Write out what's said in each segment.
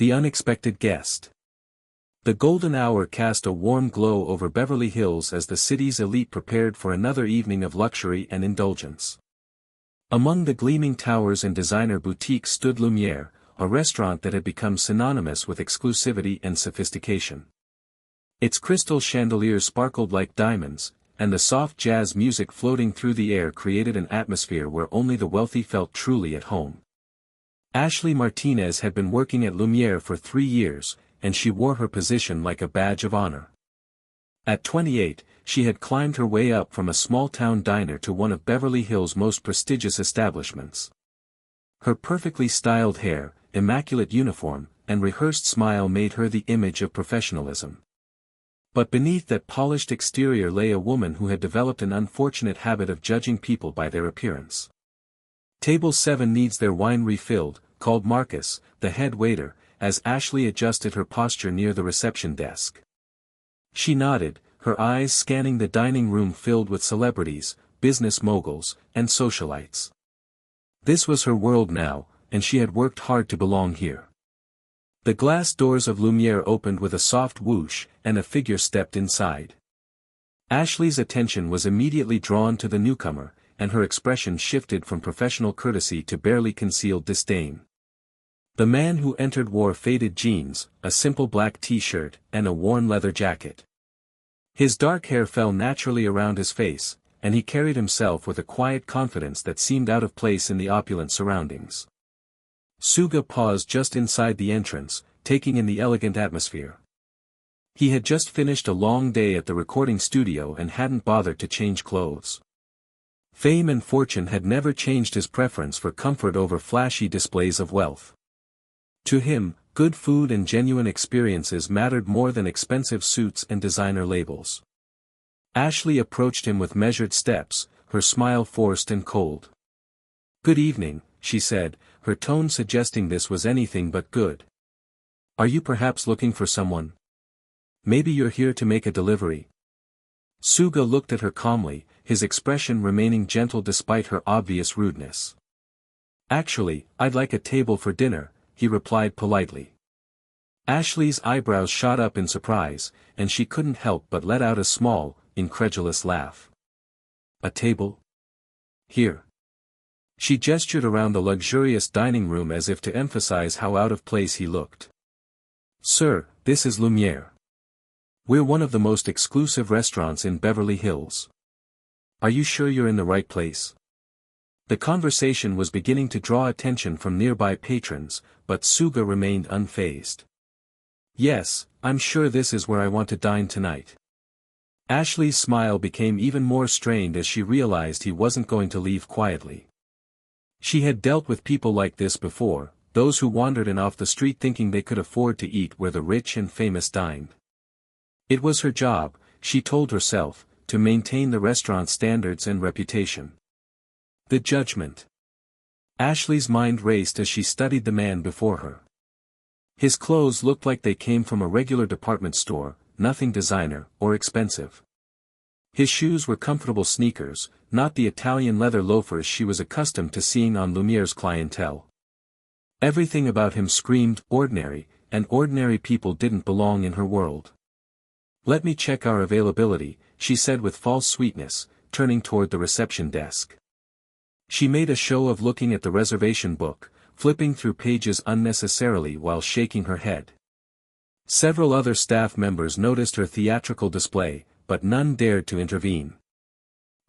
The unexpected guest. The golden hour cast a warm glow over Beverly Hills as the city's elite prepared for another evening of luxury and indulgence. Among the gleaming towers and designer boutiques stood Lumiere, a restaurant that had become synonymous with exclusivity and sophistication. Its crystal chandeliers sparkled like diamonds, and the soft jazz music floating through the air created an atmosphere where only the wealthy felt truly at home. Ashley Martinez had been working at Lumiere for 3 years, and she wore her position like a badge of honor. At 28, she had climbed her way up from a small-town diner to one of Beverly Hills' most prestigious establishments. Her perfectly styled hair, immaculate uniform, and rehearsed smile made her the image of professionalism. But beneath that polished exterior lay a woman who had developed an unfortunate habit of judging people by their appearance. Table 7 needs their wine refilled, called Marcus, the head waiter, as Ashley adjusted her posture near the reception desk. She nodded, her eyes scanning the dining room filled with celebrities, business moguls, and socialites. This was her world now, and she had worked hard to belong here. The glass doors of Lumiere opened with a soft whoosh, and a figure stepped inside. Ashley's attention was immediately drawn to the newcomer, and her expression shifted from professional courtesy to barely concealed disdain. The man who entered wore faded jeans, a simple black t-shirt, and a worn leather jacket. His dark hair fell naturally around his face, and he carried himself with a quiet confidence that seemed out of place in the opulent surroundings. Suga paused just inside the entrance, taking in the elegant atmosphere. He had just finished a long day at the recording studio and hadn't bothered to change clothes. Fame and fortune had never changed his preference for comfort over flashy displays of wealth. To him, good food and genuine experiences mattered more than expensive suits and designer labels. Ashley approached him with measured steps, her smile forced and cold. "Good evening," she said, her tone suggesting this was anything but good. "Are you perhaps looking for someone? Maybe you're here to make a delivery." Suga looked at her calmly, his expression remaining gentle despite her obvious rudeness. "Actually, I'd like a table for dinner," he replied politely. Ashley's eyebrows shot up in surprise, and she couldn't help but let out a small, incredulous laugh. "A table? Here." She gestured around the luxurious dining room as if to emphasize how out of place he looked. "Sir, this is Lumiere. We're one of the most exclusive restaurants in Beverly Hills. Are you sure you're in the right place?" The conversation was beginning to draw attention from nearby patrons, but Suga remained unfazed. "Yes, I'm sure this is where I want to dine tonight." Ashley's smile became even more strained as she realized he wasn't going to leave quietly. She had dealt with people like this before, those who wandered in off the street thinking they could afford to eat where the rich and famous dined. It was her job, she told herself, to maintain the restaurant's standards and reputation. The judgment. Ashley's mind raced as she studied the man before her. His clothes looked like they came from a regular department store, nothing designer or expensive. His shoes were comfortable sneakers, not the Italian leather loafers she was accustomed to seeing on Lumiere's clientele. Everything about him screamed ordinary, and ordinary people didn't belong in her world. "Let me check our availability," she said with false sweetness, turning toward the reception desk. She made a show of looking at the reservation book, flipping through pages unnecessarily while shaking her head. Several other staff members noticed her theatrical display, but none dared to intervene.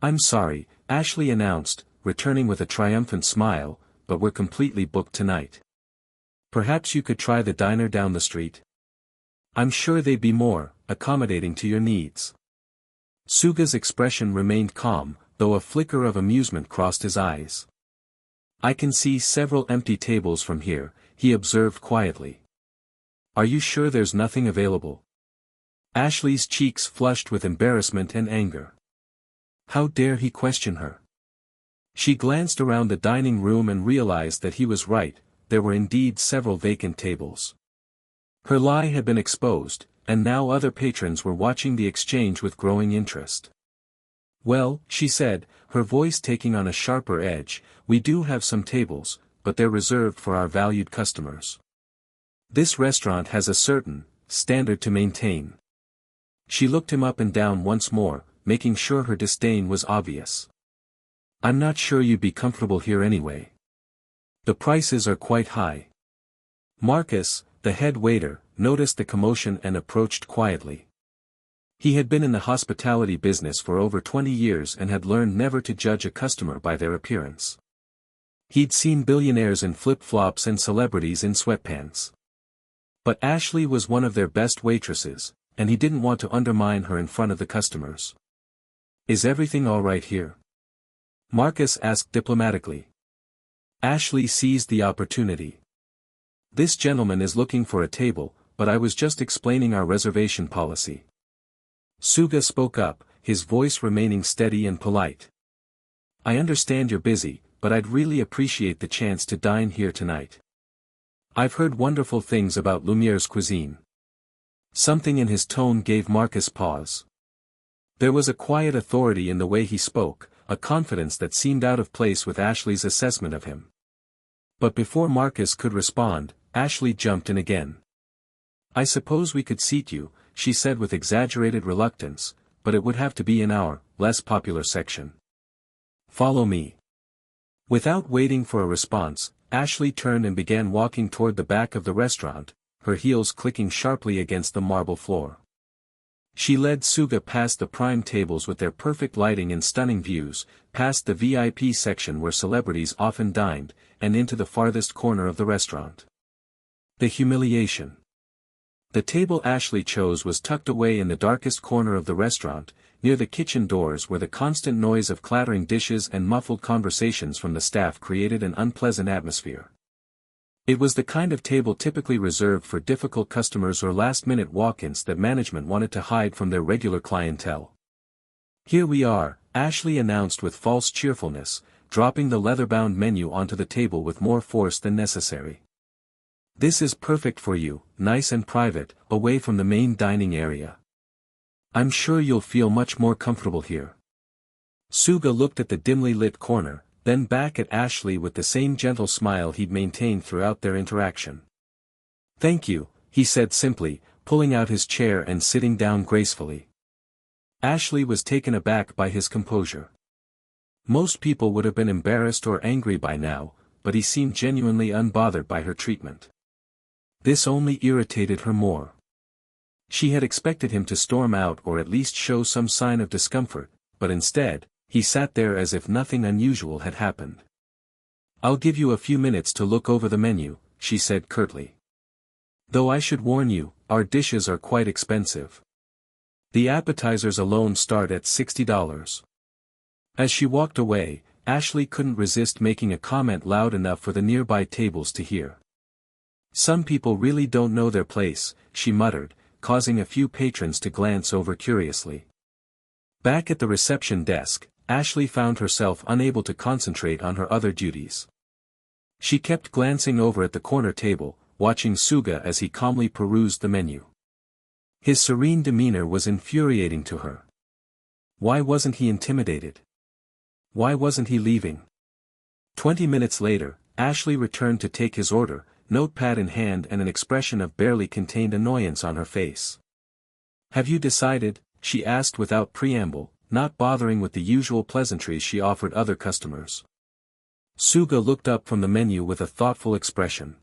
"I'm sorry," Ashley announced, returning with a triumphant smile, "but we're completely booked tonight. Perhaps you could try the diner down the street? I'm sure they'd be more accommodating to your needs." Suga's expression remained calm, though a flicker of amusement crossed his eyes. "I can see several empty tables from here," he observed quietly. "Are you sure there's nothing available?" Ashley's cheeks flushed with embarrassment and anger. How dare he question her? She glanced around the dining room and realized that he was right, there were indeed several vacant tables. Her lie had been exposed, and now other patrons were watching the exchange with growing interest. "Well," she said, her voice taking on a sharper edge, "we do have some tables, but they're reserved for our valued customers." This restaurant has a certain standard to maintain. She looked him up and down once more, making sure her disdain was obvious. I'm not sure you'd be comfortable here anyway. The prices are quite high. Marcus, the head waiter, noticed the commotion and approached quietly. He had been in the hospitality business for over 20 years and had learned never to judge a customer by their appearance. He'd seen billionaires in flip-flops and celebrities in sweatpants. But Ashley was one of their best waitresses, and he didn't want to undermine her in front of the customers. Is everything all right here? Marcus asked diplomatically. Ashley seized the opportunity. This gentleman is looking for a table, but I was just explaining our reservation policy. Suga spoke up, his voice remaining steady and polite. I understand you're busy, but I'd really appreciate the chance to dine here tonight. I've heard wonderful things about Lumiere's cuisine. Something in his tone gave Marcus pause. There was a quiet authority in the way he spoke, a confidence that seemed out of place with Ashley's assessment of him. But before Marcus could respond, Ashley jumped in again. I suppose we could seat you, she said with exaggerated reluctance, but it would have to be in our less popular section. Follow me. Without waiting for a response, Ashley turned and began walking toward the back of the restaurant, her heels clicking sharply against the marble floor. She led Suga past the prime tables with their perfect lighting and stunning views, past the VIP section where celebrities often dined, and into the farthest corner of the restaurant. The humiliation. The table Ashley chose was tucked away in the darkest corner of the restaurant, near the kitchen doors where the constant noise of clattering dishes and muffled conversations from the staff created an unpleasant atmosphere. It was the kind of table typically reserved for difficult customers or last-minute walk-ins that management wanted to hide from their regular clientele. Here we are, Ashley announced with false cheerfulness, dropping the leather-bound menu onto the table with more force than necessary. This is perfect for you, nice and private, away from the main dining area. I'm sure you'll feel much more comfortable here. Suga looked at the dimly lit corner, then back at Ashley with the same gentle smile he'd maintained throughout their interaction. Thank you, he said simply, pulling out his chair and sitting down gracefully. Ashley was taken aback by his composure. Most people would have been embarrassed or angry by now, but he seemed genuinely unbothered by her treatment. This only irritated her more. She had expected him to storm out or at least show some sign of discomfort, but instead, he sat there as if nothing unusual had happened. I'll give you a few minutes to look over the menu, she said curtly. Though I should warn you, our dishes are quite expensive. The appetizers alone start at $60. As she walked away, Ashley couldn't resist making a comment loud enough for the nearby tables to hear. Some people really don't know their place, she muttered, causing a few patrons to glance over curiously. Back at the reception desk, Ashley found herself unable to concentrate on her other duties. She kept glancing over at the corner table, watching Suga as he calmly perused the menu. His serene demeanor was infuriating to her. Why wasn't he intimidated? Why wasn't he leaving? 20 minutes later, Ashley returned to take his order, notepad in hand and an expression of barely contained annoyance on her face. Have you decided? She asked without preamble, not bothering with the usual pleasantries she offered other customers. Suga looked up from the menu with a thoughtful expression.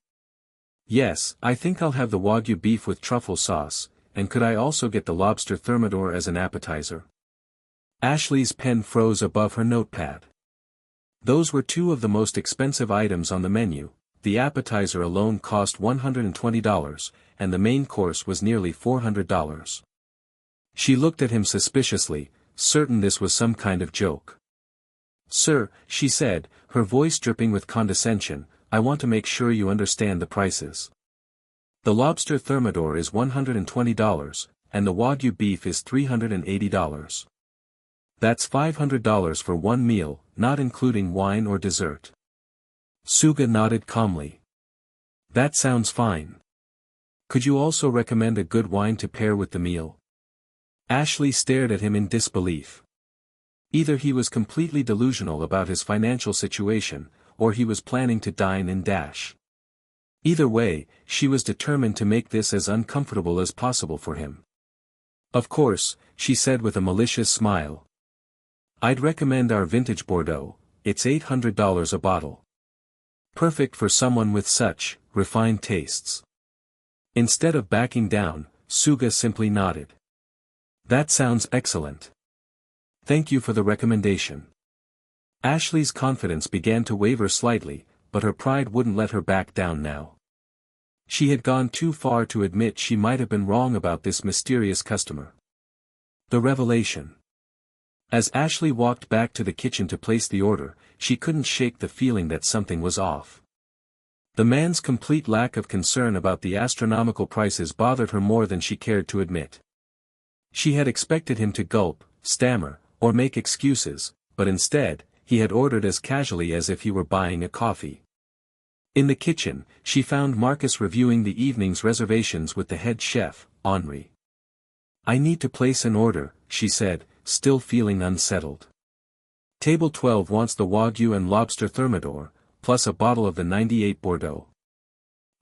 Yes, I think I'll have the Wagyu beef with truffle sauce, and could I also get the lobster thermidor as an appetizer? Ashley's pen froze above her notepad. Those were two of the most expensive items on the menu. The appetizer alone cost $120, and the main course was nearly $400. She looked at him suspiciously, certain this was some kind of joke. Sir, she said, her voice dripping with condescension, I want to make sure you understand the prices. The lobster thermidor is $120, and the Wagyu beef is $380. That's $500 for one meal, not including wine or dessert. Suga nodded calmly. That sounds fine. Could you also recommend a good wine to pair with the meal? Ashley stared at him in disbelief. Either he was completely delusional about his financial situation, or he was planning to dine and dash. Either way, she was determined to make this as uncomfortable as possible for him. Of course, she said with a malicious smile. I'd recommend our vintage Bordeaux, it's $800 a bottle. Perfect for someone with such refined tastes. Instead of backing down, Suga simply nodded. That sounds excellent. Thank you for the recommendation. Ashley's confidence began to waver slightly, but her pride wouldn't let her back down now. She had gone too far to admit she might have been wrong about this mysterious customer. The revelation. As Ashley walked back to the kitchen to place the order, she couldn't shake the feeling that something was off. The man's complete lack of concern about the astronomical prices bothered her more than she cared to admit. She had expected him to gulp, stammer, or make excuses, but instead, he had ordered as casually as if he were buying a coffee. In the kitchen, she found Marcus reviewing the evening's reservations with the head chef, Henri. I need to place an order, she said, still feeling unsettled. Table 12 wants the Wagyu and lobster thermidor, plus a bottle of the 98 Bordeaux.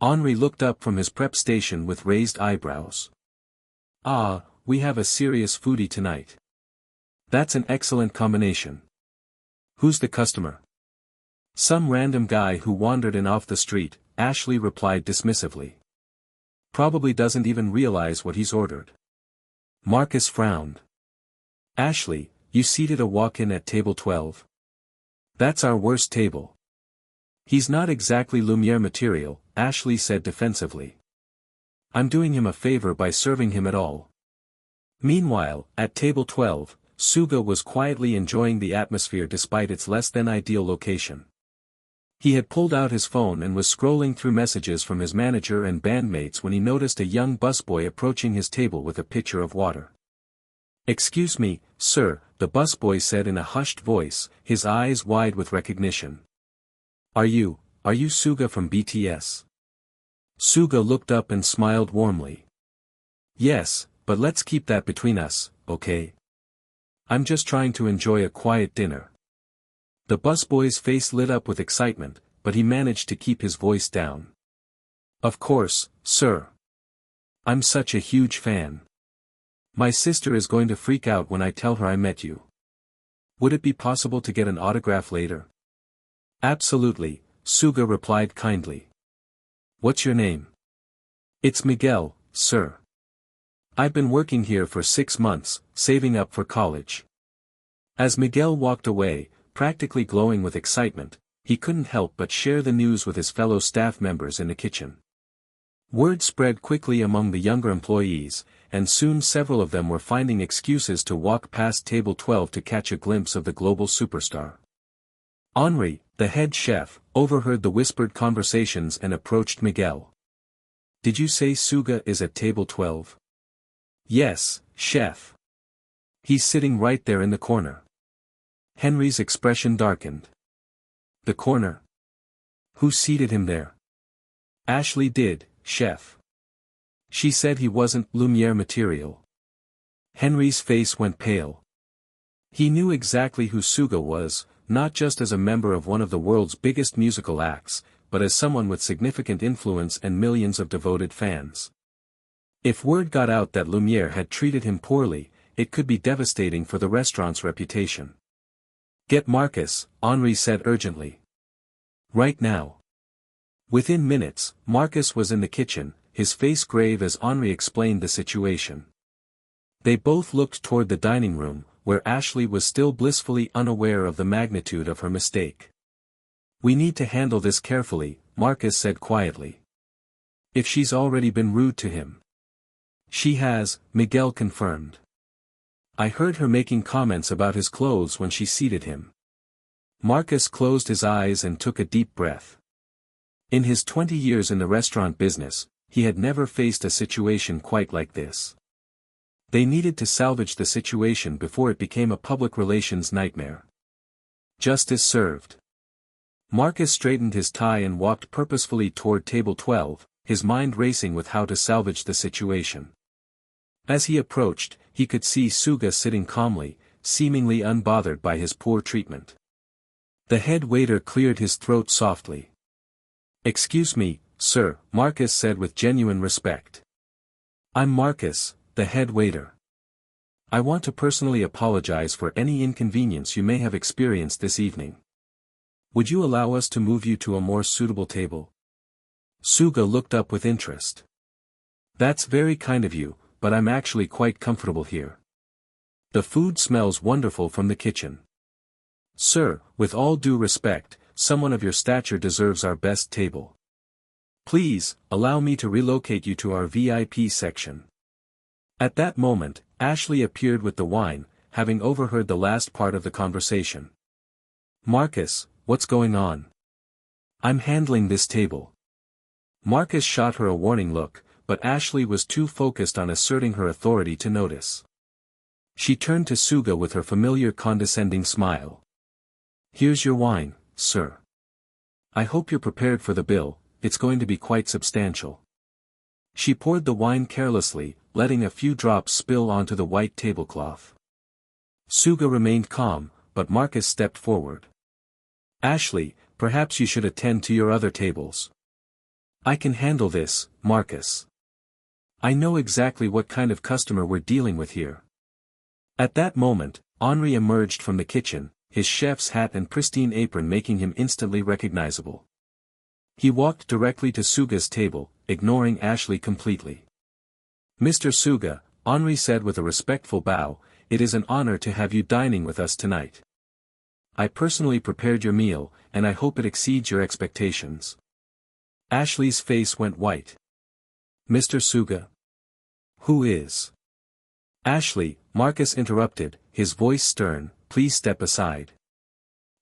Henri looked up from his prep station with raised eyebrows. Ah, we have a serious foodie tonight. That's an excellent combination. Who's the customer? Some random guy who wandered in off the street, Ashley replied dismissively. Probably doesn't even realize what he's ordered. Marcus frowned. Ashley, you seated a walk-in at table 12? That's our worst table. He's not exactly Lumiere material, Ashley said defensively. I'm doing him a favor by serving him at all. Meanwhile, at table 12, Suga was quietly enjoying the atmosphere despite its less-than-ideal location. He had pulled out his phone and was scrolling through messages from his manager and bandmates when he noticed a young busboy approaching his table with a pitcher of water. Excuse me, sir, the busboy said in a hushed voice, his eyes wide with recognition. Are you Suga from BTS? Suga looked up and smiled warmly. Yes, but let's keep that between us, okay? I'm just trying to enjoy a quiet dinner. The busboy's face lit up with excitement, but he managed to keep his voice down. Of course, sir. I'm such a huge fan. My sister is going to freak out when I tell her I met you. Would it be possible to get an autograph later? Absolutely, Suga replied kindly. What's your name? It's Miguel, sir. I've been working here for 6 months, saving up for college. As Miguel walked away, practically glowing with excitement, he couldn't help but share the news with his fellow staff members in the kitchen. Word spread quickly among the younger employees, and soon several of them were finding excuses to walk past table 12 to catch a glimpse of the global superstar. Henri, the head chef, overheard the whispered conversations and approached Miguel. Did you say Suga is at table 12? Yes, chef. He's sitting right there in the corner. Henry's expression darkened. The corner? Who seated him there? Ashley did, chef. She said he wasn't Lumiere material. Henry's face went pale. He knew exactly who Suga was, not just as a member of one of the world's biggest musical acts, but as someone with significant influence and millions of devoted fans. If word got out that Lumiere had treated him poorly, it could be devastating for the restaurant's reputation. Get Marcus, Henri said urgently. Right now. Within minutes, Marcus was in the kitchen, his face grave as Henri explained the situation. They both looked toward the dining room, where Ashley was still blissfully unaware of the magnitude of her mistake. We need to handle this carefully, Marcus said quietly. If she's already been rude to him. She has, Miguel confirmed. I heard her making comments about his clothes when she seated him. Marcus closed his eyes and took a deep breath. In his 20 years in the restaurant business, he had never faced a situation quite like this. They needed to salvage the situation before it became a public relations nightmare. Justice served. Marcus straightened his tie and walked purposefully toward table 12, his mind racing with how to salvage the situation. As he approached, he could see Suga sitting calmly, seemingly unbothered by his poor treatment. The head waiter cleared his throat softly. Excuse me, sir, Marcus said with genuine respect. I'm Marcus, the head waiter. I want to personally apologize for any inconvenience you may have experienced this evening. Would you allow us to move you to a more suitable table? Suga looked up with interest. That's very kind of you, but I'm actually quite comfortable here. The food smells wonderful from the kitchen. Sir, with all due respect, someone of your stature deserves our best table. Please, allow me to relocate you to our VIP section. At that moment, Ashley appeared with the wine, having overheard the last part of the conversation. Marcus, what's going on? I'm handling this table. Marcus shot her a warning look, but Ashley was too focused on asserting her authority to notice. She turned to Suga with her familiar condescending smile. Here's your wine, sir. I hope you're prepared for the bill, it's going to be quite substantial. She poured the wine carelessly, letting a few drops spill onto the white tablecloth. Suga remained calm, but Marcus stepped forward. Ashley, perhaps you should attend to your other tables. I can handle this, Marcus. I know exactly what kind of customer we're dealing with here. At that moment, Henri emerged from the kitchen, his chef's hat and pristine apron making him instantly recognizable. He walked directly to Suga's table, ignoring Ashley completely. Mr. Suga, Henri said with a respectful bow, it is an honor to have you dining with us tonight. I personally prepared your meal, and I hope it exceeds your expectations. Ashley's face went white. Mr. Suga? Who is? Ashley, Marcus interrupted, his voice stern, please step aside.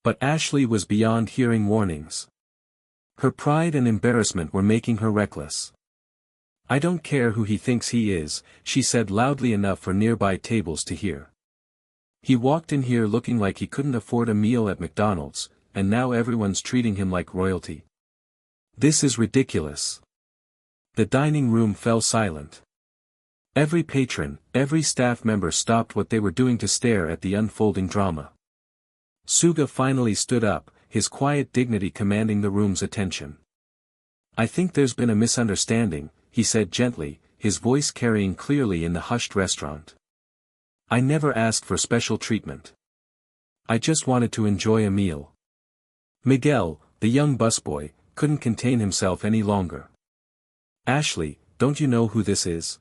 But Ashley was beyond hearing warnings. Her pride and embarrassment were making her reckless. I don't care who he thinks he is, she said loudly enough for nearby tables to hear. He walked in here looking like he couldn't afford a meal at McDonald's, and now everyone's treating him like royalty. This is ridiculous. The dining room fell silent. Every patron, every staff member stopped what they were doing to stare at the unfolding drama. Suga finally stood up, his quiet dignity commanding the room's attention. I think there's been a misunderstanding, he said gently, his voice carrying clearly in the hushed restaurant. I never asked for special treatment. I just wanted to enjoy a meal. Miguel, the young busboy, couldn't contain himself any longer. Ashley, don't you know who this is?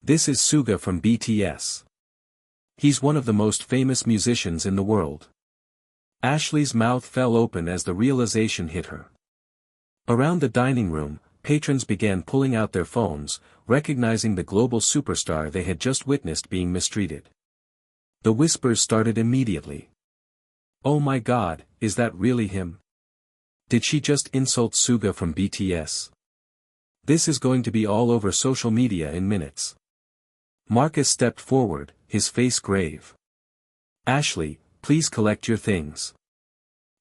This is Suga from BTS. He's one of the most famous musicians in the world. Ashley's mouth fell open as the realization hit her. Around the dining room, patrons began pulling out their phones, recognizing the global superstar they had just witnessed being mistreated. The whispers started immediately. Oh my God, is that really him? Did she just insult Suga from BTS? This is going to be all over social media in minutes. Marcus stepped forward, his face grave. Ashley, please collect your things.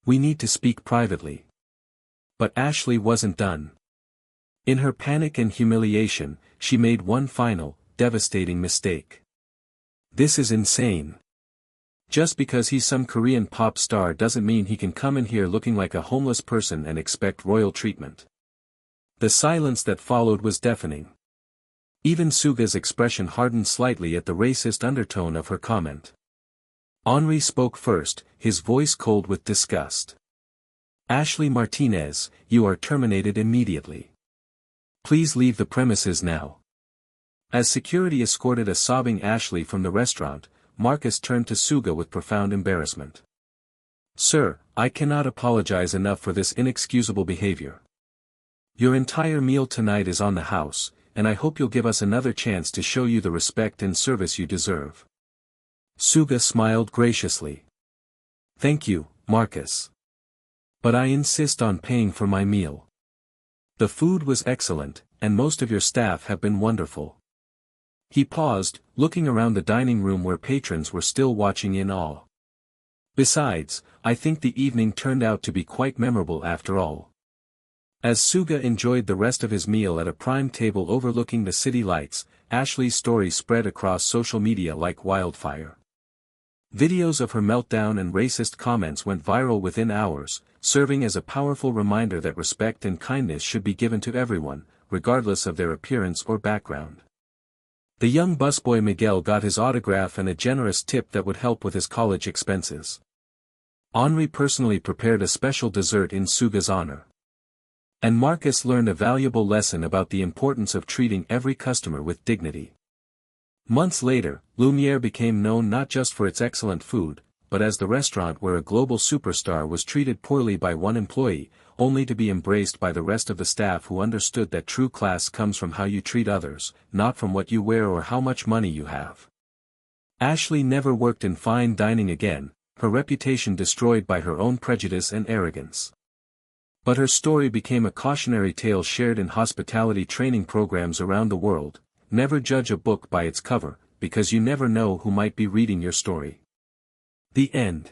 We need to speak privately. But Ashley wasn't done. In her panic and humiliation, she made one final, devastating mistake. This is insane. Just because he's some Korean pop star doesn't mean he can come in here looking like a homeless person and expect royal treatment. The silence that followed was deafening. Even Suga's expression hardened slightly at the racist undertone of her comment. Henri spoke first, his voice cold with disgust. Ashley Martinez, you are terminated immediately. Please leave the premises now. As security escorted a sobbing Ashley from the restaurant, Marcus turned to Suga with profound embarrassment. Sir, I cannot apologize enough for this inexcusable behavior. Your entire meal tonight is on the house, and I hope you'll give us another chance to show you the respect and service you deserve. Suga smiled graciously. Thank you, Marcus. But I insist on paying for my meal. The food was excellent, and most of your staff have been wonderful. He paused, looking around the dining room where patrons were still watching in awe. Besides, I think the evening turned out to be quite memorable after all. As Suga enjoyed the rest of his meal at a prime table overlooking the city lights, Ashley's story spread across social media like wildfire. Videos of her meltdown and racist comments went viral within hours, serving as a powerful reminder that respect and kindness should be given to everyone, regardless of their appearance or background. The young busboy Miguel got his autograph and a generous tip that would help with his college expenses. Henri personally prepared a special dessert in Suga's honor. And Marcus learned a valuable lesson about the importance of treating every customer with dignity. Months later, Lumiere became known not just for its excellent food, but as the restaurant where a global superstar was treated poorly by one employee, only to be embraced by the rest of the staff who understood that true class comes from how you treat others, not from what you wear or how much money you have. Ashley never worked in fine dining again, her reputation destroyed by her own prejudice and arrogance. But her story became a cautionary tale shared in hospitality training programs around the world. Never judge a book by its cover, because you never know who might be reading your story. The end.